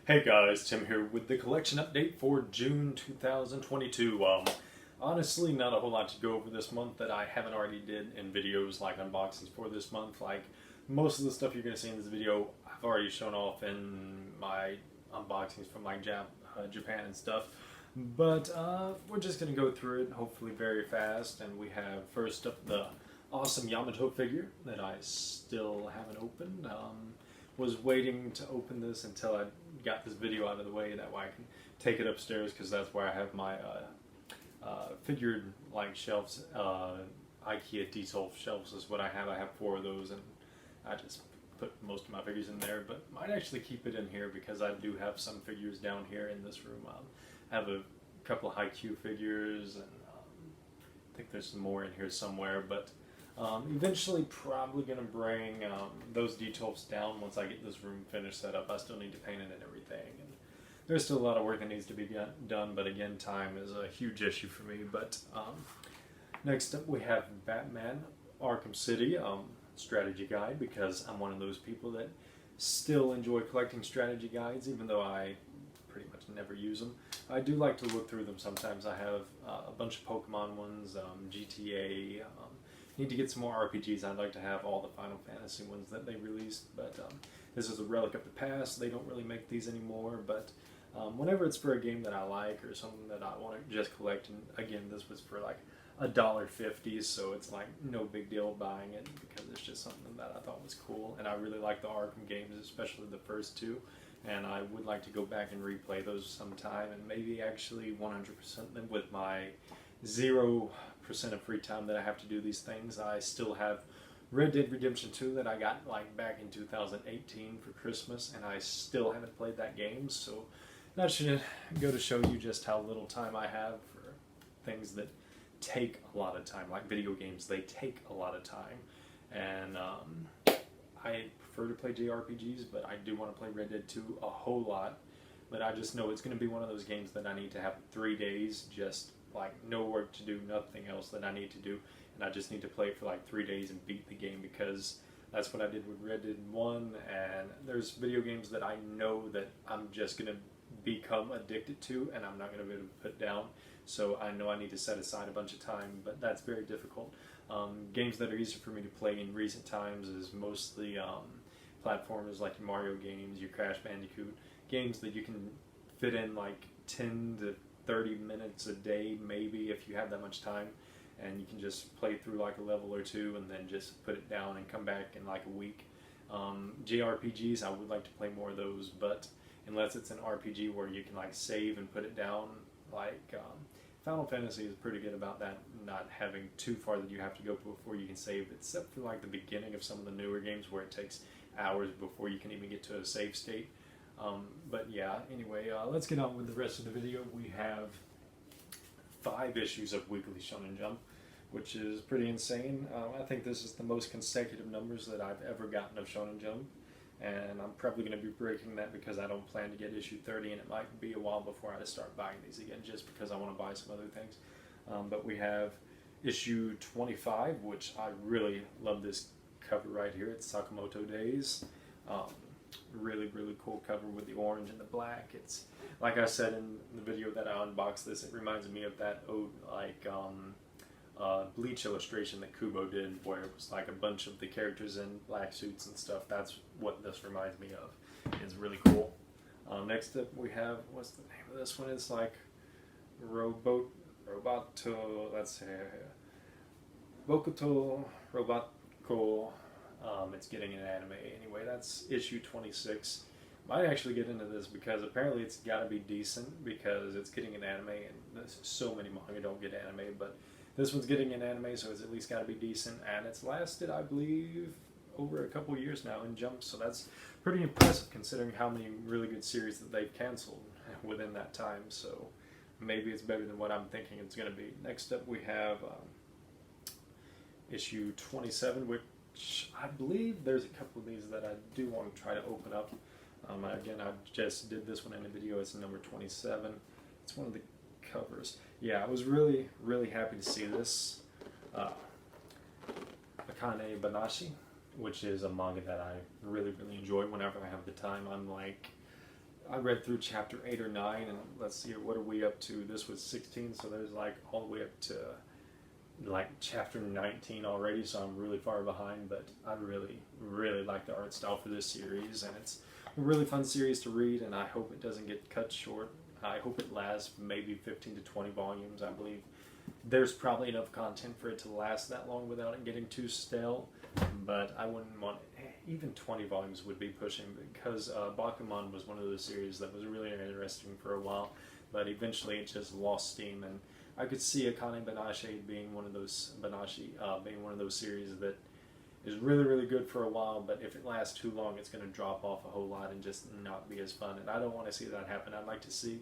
Hey guys, Tim here with the collection update for June 2022. Honestly, not a whole lot to go over this month that I haven't already did in videos like unboxings for this month. Like most of the stuff you're going to see in this video, I've already shown off in my unboxings from like Japan and stuff. But we're just going to go through it hopefully very fast. And we have first up the awesome Yamato figure that I still haven't opened. Was waiting to open this until I got this video out of the way, that way I can take it upstairs, because that's where I have my figured like shelves. IKEA detail shelves is what I have. I have 4 of those, and I just put most of my figures in there, but might actually keep it in here because I do have some figures down here in this room. I have a couple of high-Q figures, and I think there's some more in here somewhere, but eventually probably going to bring those details down once I get this room finished set up. I still need to paint it and everything, and there's still a lot of work that needs to be done, but again, time is a huge issue for me. But next up we have Batman Arkham City strategy guide, because I'm one of those people that still enjoy collecting strategy guides, even though I pretty much never use them. I do like to look through them sometimes. I have a bunch of Pokemon ones, GTA, need to get some more RPGs. I'd like to have all the Final Fantasy ones that they released, but this is a relic of the past. They don't really make these anymore, but whenever it's for a game that I like or something that I want to just collect, and again, this was for like $1.50, so it's like no big deal buying it because it's just something that I thought was cool, and I really like the Arkham games, especially the first 2, and I would like to go back and replay those sometime, and maybe actually 100% them with my 0% of free time that I have to do these things. I still have Red Dead Redemption 2 that I got like back in 2018 for Christmas, and I still haven't played that game, so that should go to show you just how little time I have for things that take a lot of time. Like video games, they take a lot of time, and I prefer to play JRPGs, but I do want to play Red Dead 2 a whole lot. But I just know it's going to be one of those games that I need to have 3 days, just like no work to do, nothing else that I need to do, and I just need to play it for like 3 days and beat the game, because that's what I did with Red Dead 1, and there's video games that I know that I'm just going to become addicted to and I'm not going to be able to put down, so I know I need to set aside a bunch of time, but that's very difficult. Games that are easy for me to play in recent times is mostly platformers like your Mario games, your Crash Bandicoot, games that you can fit in like 10 to 30 minutes a day, maybe, if you have that much time, and you can just play through like a level or 2 and then just put it down and come back in like a week. JRPGs, I would like to play more of those, but unless it's an RPG where you can like save and put it down, like Final Fantasy is pretty good about that, not having too far that you have to go before you can save, except for like the beginning of some of the newer games where it takes hours before you can even get to a save state. But yeah, anyway, let's get on with the rest of the video. We have 5 issues of Weekly Shonen Jump, which is pretty insane. I think this is the most consecutive numbers that I've ever gotten of Shonen Jump, and I'm probably going to be breaking that because I don't plan to get issue 30, and it might be a while before I start buying these again, just because I want to buy some other things. But we have issue 25, which I really love this cover right here. It's Sakamoto Days. Really cool cover with the orange and the black. It's like I said in the video that I unboxed this, it reminds me of that Bleach illustration that Kubo did, where it was like a bunch of the characters in black suits and stuff. That's what this reminds me of. It's really cool. Next up we have, what's the name of this one? It's like Roboto, let's see, Bokuto Robotko. It's getting an anime. Anyway, that's issue 26. Might actually get into this because apparently it's got to be decent because it's getting an anime, and so many manga don't get anime, but this one's getting an anime, so it's at least got to be decent, and it's lasted, I believe, over a couple years now in Jump, so that's pretty impressive considering how many really good series that they've canceled within that time, so maybe it's better than what I'm thinking it's going to be. Next up we have issue 27, which I believe there's a couple of these that I do want to try to open up. Again, I just did this one in a video. It's number 27. It's one of the covers. Yeah, I was really happy to see this. Akane Banashi, which is a manga that I really enjoy whenever I have the time. I'm like I read through chapter 8 or 9, and let's see, what are we up to? This was 16, so there's like all the way up to like chapter 19 already, so I'm really far behind, but I really, really like the art style for this series, and it's a really fun series to read, and I hope it doesn't get cut short. I hope it lasts maybe 15 to 20 volumes. I believe there's probably enough content for it to last that long without it getting too stale, but I wouldn't want even 20 volumes would be pushing, because Bakuman was one of those series that was really interesting for a while, but eventually it just lost steam, and I could see Akane Banashi being one of those series that is really, really good for a while, but if it lasts too long, it's going to drop off a whole lot and just not be as fun, and I don't want to see that happen. I'd like to see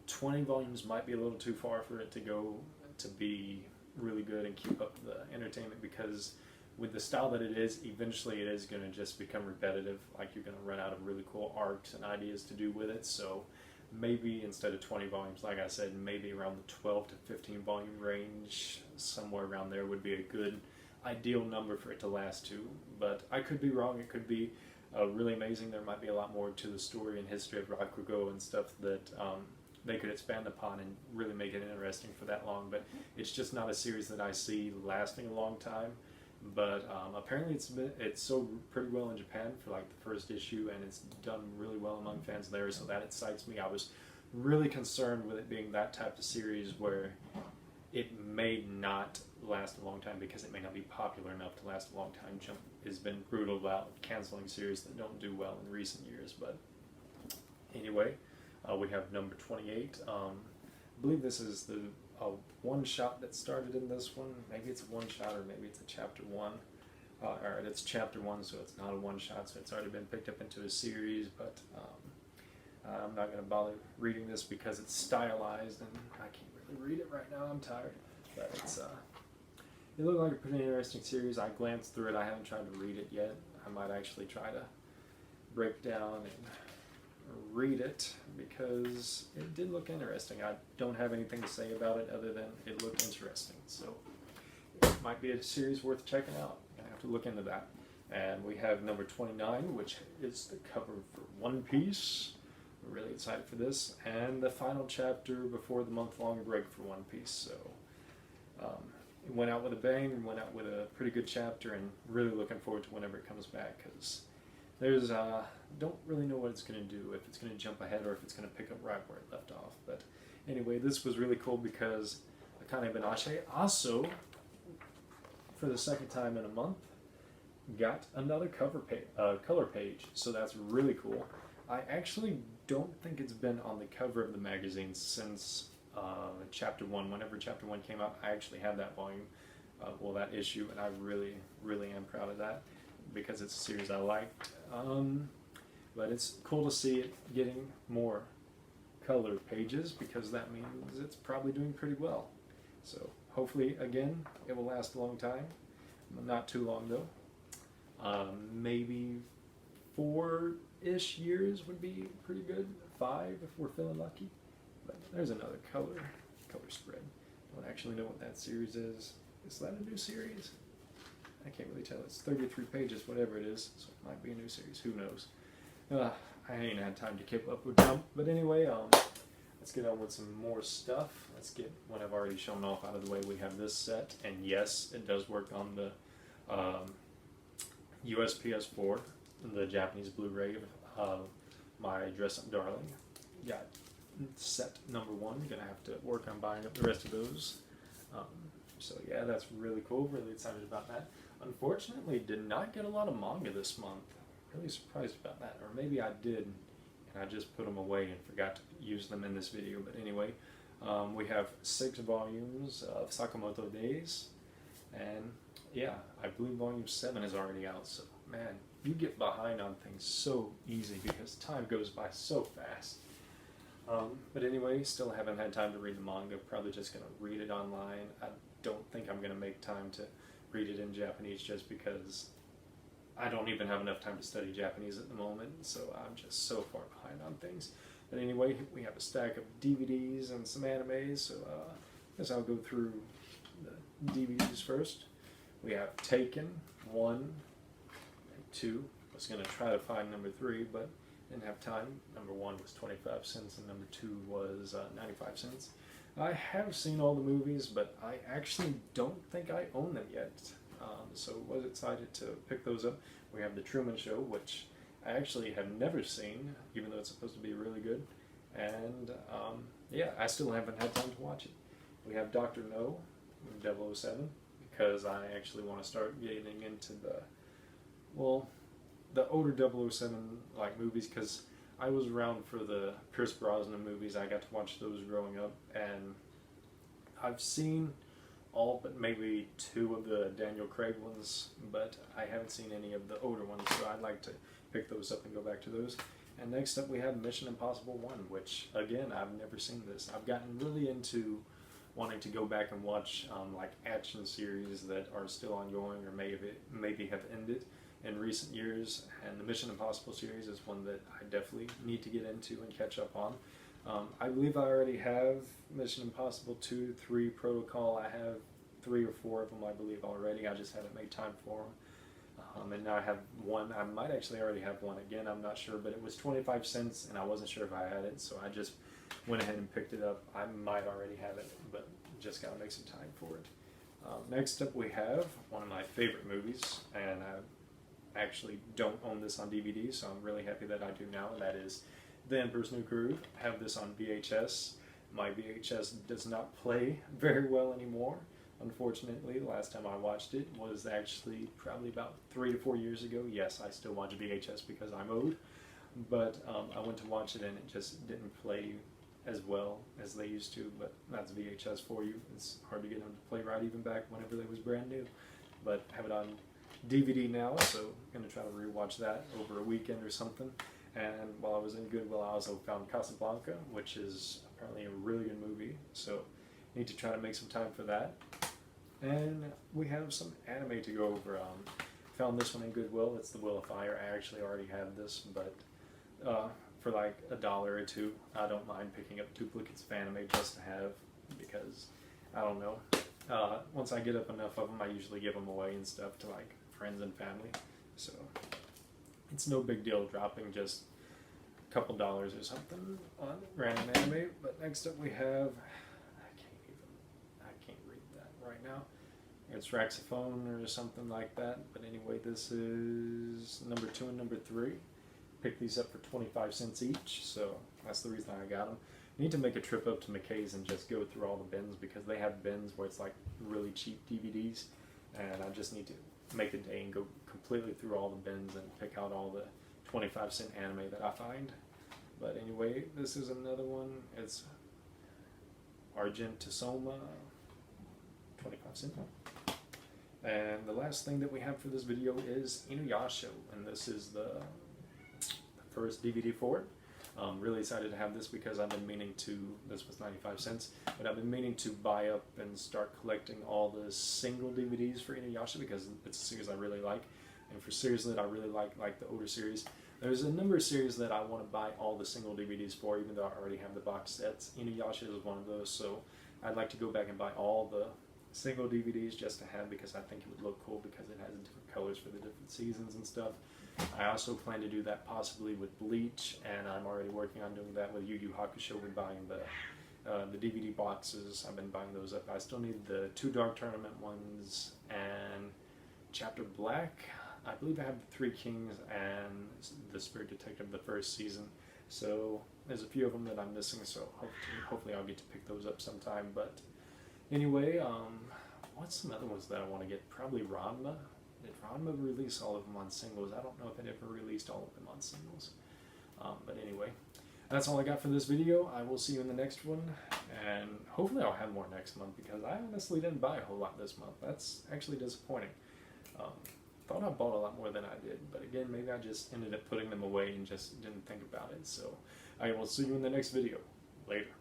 20 volumes might be a little too far for it to go to be really good and keep up the entertainment, because with the style that it is, eventually it is going to just become repetitive. Like, you're going to run out of really cool arcs and ideas to do with it. So maybe instead of 20 volumes, like I said, maybe around the 12 to 15 volume range, somewhere around there would be a good ideal number for it to last to. But I could be wrong. It could be really amazing. There might be a lot more to the story and history of Rakugo and stuff that they could expand upon and really make it interesting for that long. But it's just not a series that I see lasting a long time. But apparently it's sold pretty well in Japan for like the first issue, and it's done really well among fans there, so that excites me. I was really concerned with it being that type of series where it may not last a long time because it may not be popular enough to last a long time. Jump has been brutal about canceling series that don't do well in recent years. But anyway, we have number 28. I believe this is the one-shot that started in this one. Maybe it's a one-shot, or maybe it's a chapter 1. Alright, it's chapter 1, so it's not a one-shot, so it's already been picked up into a series, but I'm not going to bother reading this because it's stylized, and I can't really read it right now. I'm tired. But it looked like a pretty interesting series. I glanced through it. I haven't tried to read it yet. I might actually try to break down and read it, because it did look interesting. I don't have anything to say about it other than it looked interesting, so it might be a series worth checking out. I'm gonna have to look into that. And we have number 29, which is the cover for One Piece. We're really excited for this, and the final chapter before the month-long break for One Piece. So it went out with a bang, and went out with a pretty good chapter, and really looking forward to whenever it comes back, because there's don't really know what it's going to do, if it's going to jump ahead or if it's going to pick up right where it left off. But anyway, this was really cool because Akane Banashi also, for the second time in a month, got another color page, so that's really cool. I actually don't think it's been on the cover of the magazine since chapter 1. Whenever chapter 1 came out, I actually had that volume, that issue, and I really, really am proud of that, because it's a series I like. But it's cool to see it getting more color pages, because that means it's probably doing pretty well. So hopefully, again, it will last a long time. Not too long though. Maybe 4-ish years would be pretty good. 5 if we're feeling lucky. But there's another color spread. Don't actually know what that series is. Is that a new series? I can't really tell. It's 33 pages, whatever it is, so it might be a new series. Who knows? I ain't had time to keep up with Jump. But anyway, let's get on with some more stuff. Let's get what I've already shown off out of the way. We have this set, and yes, it does work on the US PS4, the Japanese Blu-ray of My Dress Up Darling. Got set number 1. Gonna have to work on buying up the rest of those. So yeah, that's really cool. Really excited about that. Unfortunately, did not get a lot of manga this month. Really surprised about that. Or maybe I did, and I just put them away and forgot to use them in this video. But anyway, we have 6 volumes of Sakamoto Days. And yeah, I believe volume 7 is already out. So man, you get behind on things so easy because time goes by so fast. But anyway, still haven't had time to read the manga. Probably just going to read it online. I don't think I'm going to make time to read it in Japanese, just because I don't even have enough time to study Japanese at the moment, so I'm just so far behind on things. But anyway, we have a stack of DVDs and some animes, so I guess I'll go through the DVDs first. We have Taken 1 and 2. I was going to try to find number 3, but didn't have time. Number 1 was 25 cents and number 2 was 95 cents. I have seen all the movies, but I actually don't think I own them yet. So was excited to pick those up. We have the Truman Show, which I actually have never seen, even though it's supposed to be really good. And yeah, I still haven't had time to watch it. We have Dr. No, 007, because I actually want to start getting into the older 007 like movies, because I was around for the Pierce Brosnan movies. I got to watch those growing up, and I've seen all but maybe 2 of the Daniel Craig ones, but I haven't seen any of the older ones, so I'd like to pick those up and go back to those. And next up we have Mission Impossible 1, which again, I've never seen this. I've gotten really into wanting to go back and watch like action series that are still ongoing or maybe have ended in recent years, and the Mission Impossible series is one that I definitely need to get into and catch up on. I believe I already have Mission Impossible 2, 3, Protocol. I have 3 or 4 of them, I believe, already. I just haven't made time for them. And now I have 1. I might actually already have 1 again, I'm not sure, but it was 25 cents and I wasn't sure if I had it, so I just went ahead and picked it up. I might already have it, but just gotta make some time for it. Next up we have one of my favorite movies, and I actually don't own this on DVD, so I'm really happy that I do now, and that is The Emperor's New Groove. I have this on VHS. My VHS does not play very well anymore. Unfortunately, the last time I watched it was actually probably about 3 to 4 years ago. Yes, I still watch VHS because I'm old, but I went to watch it and it just didn't play as well as they used to, but that's VHS for you. It's hard to get them to play right even back whenever they was brand new. But I have it on DVD now, so I'm going to try to rewatch that over a weekend or something. And while I was in Goodwill, I also found Casablanca, which is apparently a really good movie, so need to try to make some time for that. And we have some anime to go over. Found this one in Goodwill. It's The Will of Fire. I actually already have this, but for like $1 or $2, I don't mind picking up duplicates of anime just to have, because I don't know. Once I get up enough of them, I usually give them away and stuff to like friends and family. So it's no big deal dropping just a couple dollars or something on random anime. But next up we have, I can't read that right now. It's Raxophone or something like that. But anyway, this is number 2 and number 3. Picked these up for 25 cents each, so that's the reason I got them. I need to make a trip up to McKay's and just go through all the bins, because they have bins where it's like really cheap DVDs, and I just need to make a day and go completely through all the bins and pick out all the 25-cent anime that I find. But anyway, this is another one. It's Argentisoma, 25 cents. And the last thing that we have for this video is Inuyasha, and this is the first DVD for it. I'm really excited to have this because I've been meaning to, this was 95 cents, but I've been meaning to buy up and start collecting all the single DVDs for Inuyasha, because it's a series I really like, and for series that I really like the older series. There's a number of series that I want to buy all the single DVDs for, even though I already have the box sets. Inuyasha is one of those, so I'd like to go back and buy all the single DVDs just to have, because I think it would look cool because it has different colors for the different seasons and stuff. I also plan to do that possibly with Bleach, and I'm already working on doing that with Yu Yu Hakusho with buying the DVD boxes. I've been buying those up. I still need the 2 Dark Tournament ones and Chapter Black. I believe I have the 3 Kings and the Spirit Detective, the first season. So there's a few of them that I'm missing, so hopefully I'll get to pick those up sometime. But anyway, what's some other ones that I want to get? Probably Ranma. Did Ranma release all of them on singles? I don't know if it ever released all of them on singles. But anyway, that's all I got for this video. I will see you in the next one, and hopefully I'll have more next month, because I honestly didn't buy a whole lot this month. That's actually disappointing. Thought I bought a lot more than I did, but again, maybe I just ended up putting them away and just didn't think about it. So I will see you in the next video. Later.